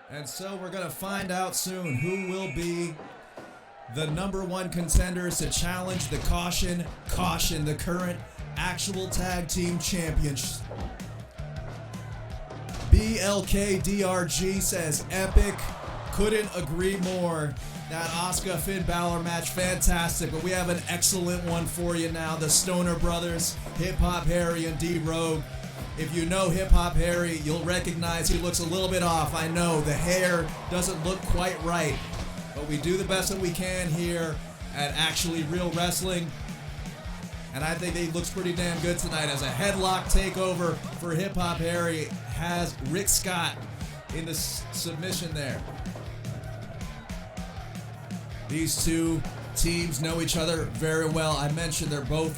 And so we're going to find out soon who will be the #1 contenders to challenge the Caution, the current actual tag team champions. BLKDRG says epic. Couldn't agree more. That Asuka Finn Balor match, fantastic, but we have an excellent one for you now. The Stoner Brothers, Hip Hop Harry and D-Rogue. If you know Hip Hop Harry, you'll recognize he looks a little bit off. I know the hair doesn't look quite right, but we do the best that we can here at Actually Real Wrestling. And I think he looks pretty damn good tonight as a headlock takeover for Hip Hop Harry has Rick Scott in the submission there. These two teams know each other very well. I mentioned they're both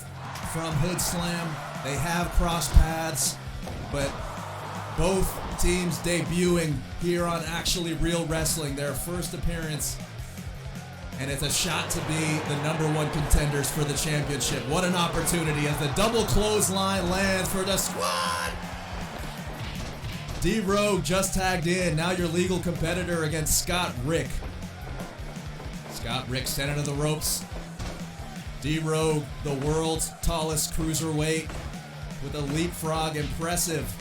from Hood Slam. They have crossed paths, but both teams debuting here on Actually Real Wrestling, their first appearance. And it's a shot to be the #1 contenders for the championship. What an opportunity as the double clothesline lands for the squad. D-Rogue just tagged in. Now your legal competitor against Scott Rick. Scott Rick sent into the ropes. D-Rogue, the world's tallest cruiserweight with a leapfrog, impressive.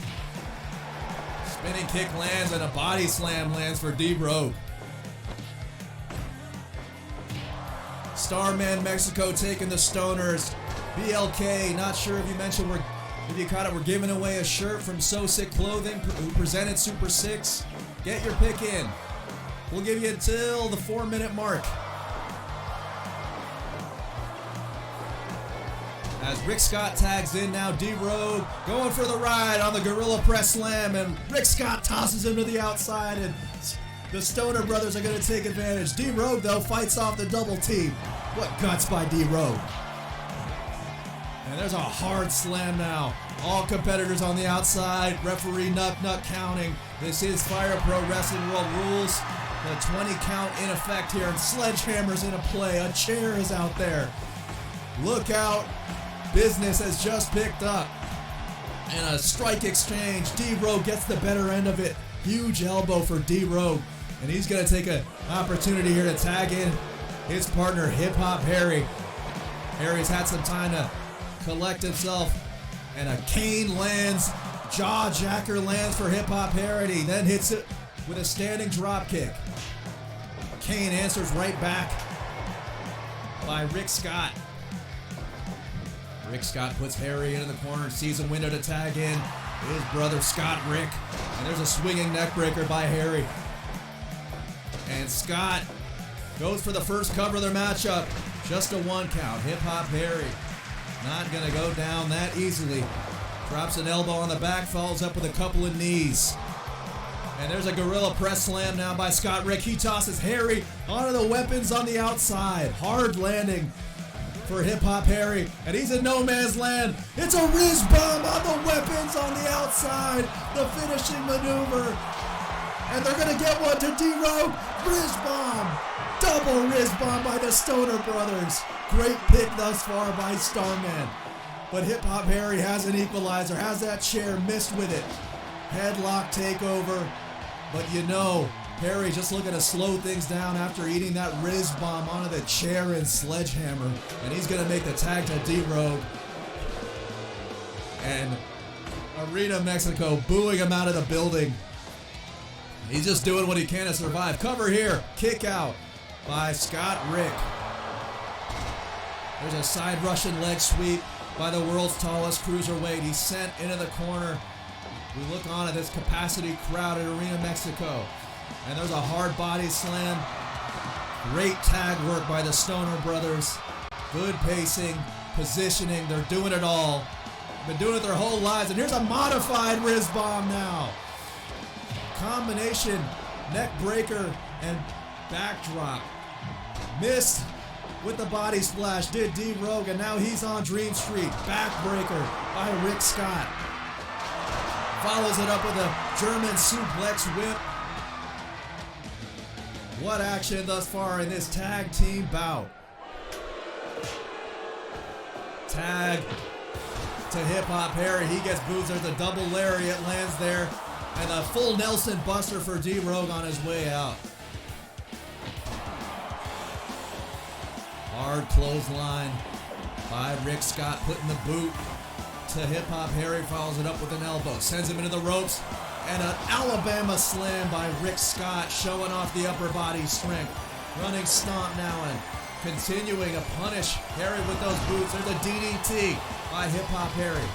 Spinning kick lands and a body slam lands for D-Rogue. Starman Mexico taking the Stoners. BLK, not sure if you mentioned if you caught it, we're giving away a shirt from So Sick Clothing who presented Super 6. Get your pick in. We'll give you until the 4-minute mark. As Rick Scott tags in now, D-Rogue going for the ride on the Gorilla Press Slam, and Rick Scott tosses him to the outside, and the Stoner Brothers are going to take advantage. D-Rogue, though, fights off the double team. What guts by D-Rogue. And there's a hard slam now. All competitors on the outside. Referee Nuck counting. This is Fire Pro Wrestling World Rules. The 20 count in effect here, and Sledgehammer's in a play. A chair is out there. Look out. Business has just picked up. And a strike exchange. D-Rogue gets the better end of it. Huge elbow for D-Rogue. And he's going to take an opportunity here to tag in his partner, Hip Hop Harry. Harry's had some time to collect himself. And a cane lands. Jaw jacker lands for Hip Hop Harry. Then hits it with a standing drop kick. Kane answers right back by Rick Scott. Rick Scott puts Harry into the corner, sees a window to tag in his brother Scott Rick. And there's a swinging neckbreaker by Harry. And Scott goes for the first cover of their matchup. Just a 1 count. Hip Hop Harry not going to go down that easily. Drops an elbow on the back, follows up with a couple of knees. And there's a Gorilla Press Slam now by Scott Rick. He tosses Harry onto the weapons on the outside. Hard landing for Hip Hop Harry, and he's in no man's land. It's a Riz Bomb on the weapons on the outside. The finishing maneuver. And they're going to get one to D-Rogue. Riz Bomb. Double Riz Bomb by the Stoner Brothers. Great pick thus far by Starman. But Hip Hop Harry has an equalizer, has that chair, missed with it. Headlock takeover. But you know, Harry just looking to slow things down after eating that Riz Bomb onto the chair and Sledgehammer. And he's going to make the tag to D-Rogue. And Arena Mexico booing him out of the building. He's just doing what he can to survive. Cover here. Kick out by Scott Rick. There's a side Russian leg sweep by the world's tallest cruiserweight. He's sent into the corner. We look on at this capacity crowd at Arena Mexico. And there's a hard body slam. Great tag work by the Stoner Brothers. Good pacing, positioning. They're doing it all. Been doing it their whole lives. And here's a modified Riz Bomb now. Combination neck breaker and backdrop. Missed with the body splash. Did D-Rogue, and now he's on Dream Street. Backbreaker by Rick Scott. Follows it up with a German suplex whip. What action thus far in this tag team bout. Tag to Hip Hop Harry. He gets boots. There's a double lariat lands there. And a full Nelson buster for D-Rogue on his way out. Hard clothesline by Rick Scott, putting the boot to Hip Hop Harry, follows it up with an elbow, sends him into the ropes, and an Alabama slam by Rick Scott, showing off the upper body strength. Running stomp now and continuing to punish Harry with those boots. There's a DDT by Hip Hop Harry.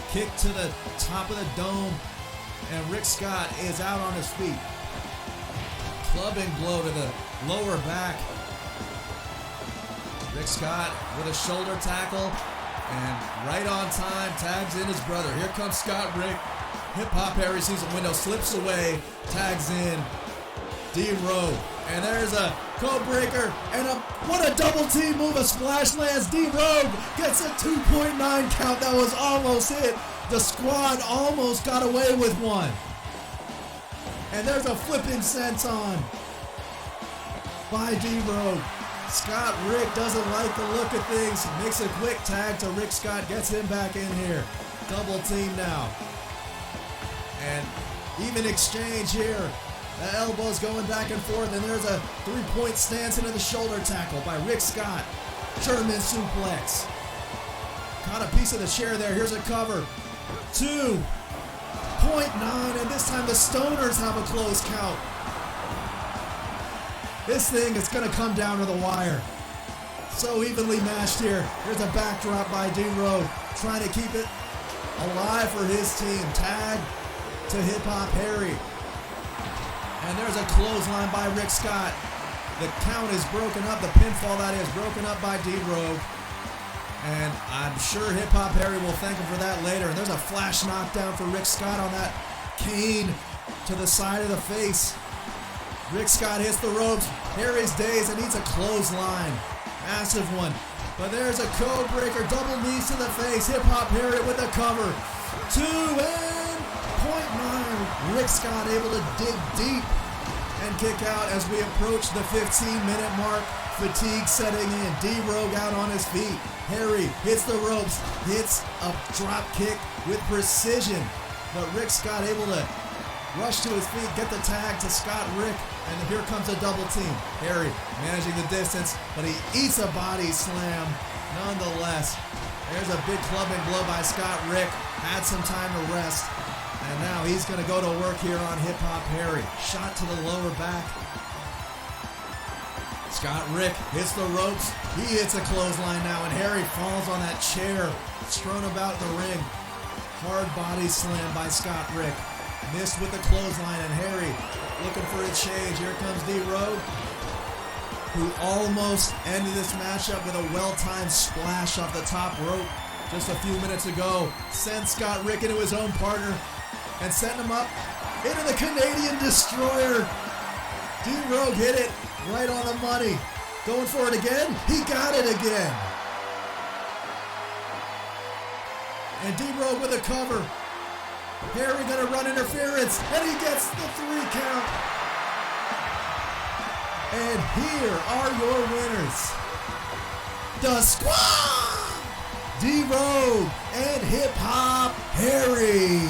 Kick to the top of the dome, and Rick Scott is out on his feet. Clubbing blow to the lower back. Rick Scott with a shoulder tackle, and right on time, tags in his brother. Here comes Scott Rick. Hip Hop Harry sees a window, slips away, tags in D-Rogue. And there's a code breaker, and what a double team move, a splash lands. D-Rogue gets a 2.9 count. That was almost hit. The squad almost got away with one. And there's a flipping senton by D-Rogue. Scott Rick doesn't like the look of things. Makes a quick tag to Rick Scott, gets him back in here. Double team now. And even exchange here. The elbows going back and forth, and there's a 3-point stance into the shoulder tackle by Rick Scott. German suplex. Caught a piece of the chair there. Here's a cover. 2.9, and this time the Stoners have a close count. This thing is going to come down to the wire. So evenly matched here. Here's a backdrop by D-Rogue, trying to keep it alive for his team. Tag to Hip Hop Harry. And there's a clothesline by Rick Scott. The count is broken up. The pinfall, that is, broken up by D-Rogue. And I'm sure Hip Hop Harry will thank him for that later. And there's a flash knockdown for Rick Scott on that cane to the side of the face. Rick Scott hits the ropes. Harry's dazed and needs a clothesline. Massive one. But there's a code breaker. Double knees to the face. Hip Hop Harry with the cover. 2 and 0.9. Rick Scott able to dig deep and kick out as we approach the 15-minute mark. Fatigue setting in. D-Rogue out on his feet. Harry hits the ropes. Hits a drop kick with precision. But Rick Scott able to rush to his feet, get the tag to Scott Rick, and here comes a double team. Harry managing the distance, but he eats a body slam nonetheless. There's a big clubbing blow by Scott Rick. Had some time to rest, and now he's going to go to work here on Hip Hop Harry. Shot to the lower back. Scott Rick hits the ropes. He hits a clothesline now, and Harry falls on that chair, strewn about the ring. Hard body slam by Scott Rick. Missed with the clothesline, and Harry looking for a change. Here comes D-Rogue, who almost ended this matchup with a well-timed splash off the top rope just a few minutes ago. Sent Scott Rick into his own partner and sent him up into the Canadian Destroyer. D-Rogue hit it right on the money. Going for it again. He got it again. And D-Rogue with a cover. Harry gonna run interference, and he gets the 3 count. And here are your winners. The Squad! D-Rogue and Hip Hop Harry.